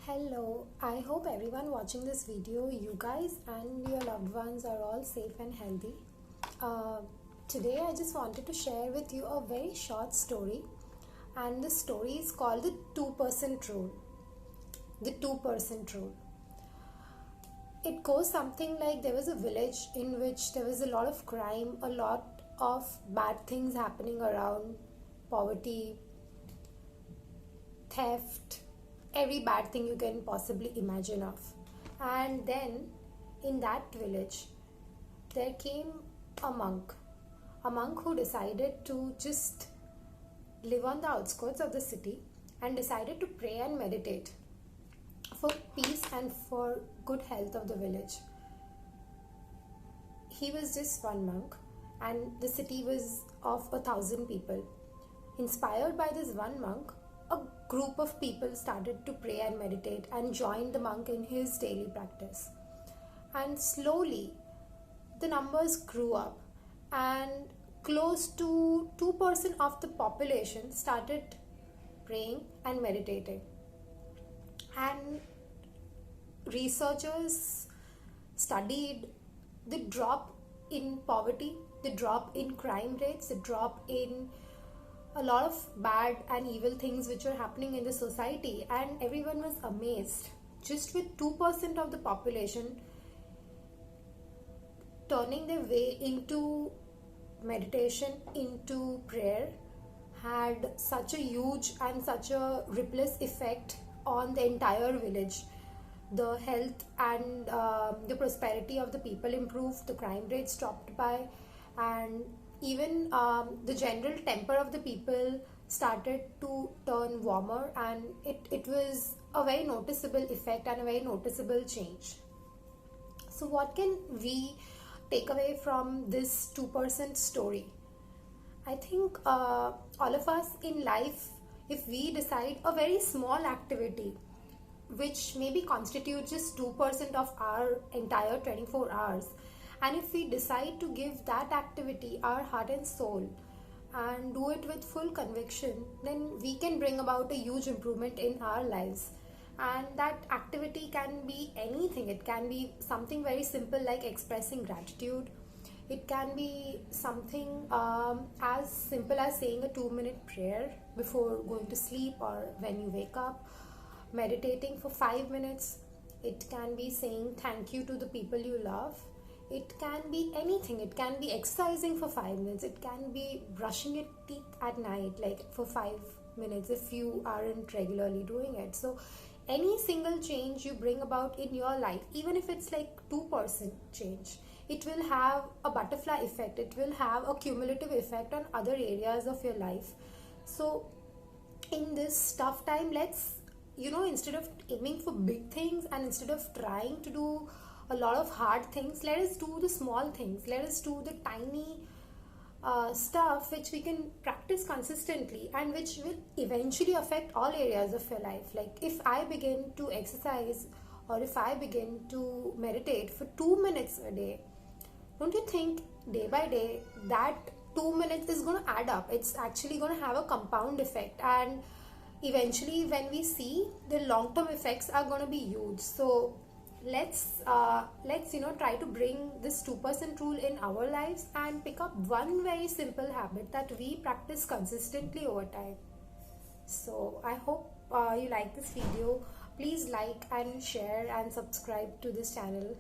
Hello, I hope everyone watching this video, you guys and your loved ones are all safe and healthy. Uh, Today I just wanted to share with you a very short story, and the story is called the 2% rule. The 2% rule. It goes something like there was a village in which there was a lot of crime, a lot of bad things happening around, poverty, theft, every bad thing you can possibly imagine of. And then in that village there came a monk who decided to just live on the outskirts of the city and decided to pray and meditate for peace and for good health of the village. He was just one monk and the city was of 1,000 people. Inspired by this one monk, a group of people started to pray and meditate and joined the monk in his daily practice. And slowly the numbers grew up and close to 2% of the population started praying and meditating. And researchers studied the drop in poverty, the drop in crime rates, the drop in a lot of bad and evil things which were happening in the society, and everyone was amazed. Just with 2% of the population turning their way into meditation, into prayer, had such a huge and such a ripples effect on the entire village. The health and the prosperity of the people improved, the crime rates dropped by, and even the general temper of the people started to turn warmer, and it was a very noticeable effect and a very noticeable change. So what can we take away from this 2% story? I think all of us in life, if we decide a very small activity which maybe constitutes just 2% of our entire 24 hours, and if we decide to give that activity our heart and soul and do it with full conviction, then we can bring about a huge improvement in our lives. And that activity can be anything. It can be something very simple like expressing gratitude. It can be something as simple as saying a 2-minute prayer before going to sleep or when you wake up, meditating for 5 minutes. It can be saying thank you to the people you love. It can be anything. It can be exercising for 5 minutes. It can be brushing your teeth at night, like for 5 minutes if you aren't regularly doing it. So any single change you bring about in your life, even if it's like 2% change, it will have a butterfly effect. It will have a cumulative effect on other areas of your life. So in this tough time, let's, instead of aiming for big things and instead of trying to do a lot of hard things, let us do the small things. Let us do the tiny stuff which we can practice consistently and which will eventually affect all areas of your life. Like if I begin to exercise or if I begin to meditate for 2 minutes a day, don't you think day by day that 2 minutes is going to add up? It's actually going to have a compound effect, and eventually when we see, the long-term effects are going to be huge. So let's try to bring this 2% rule in our lives and pick up one very simple habit that we practice consistently over time. So I hope you like this video. Please like and share and subscribe to this channel.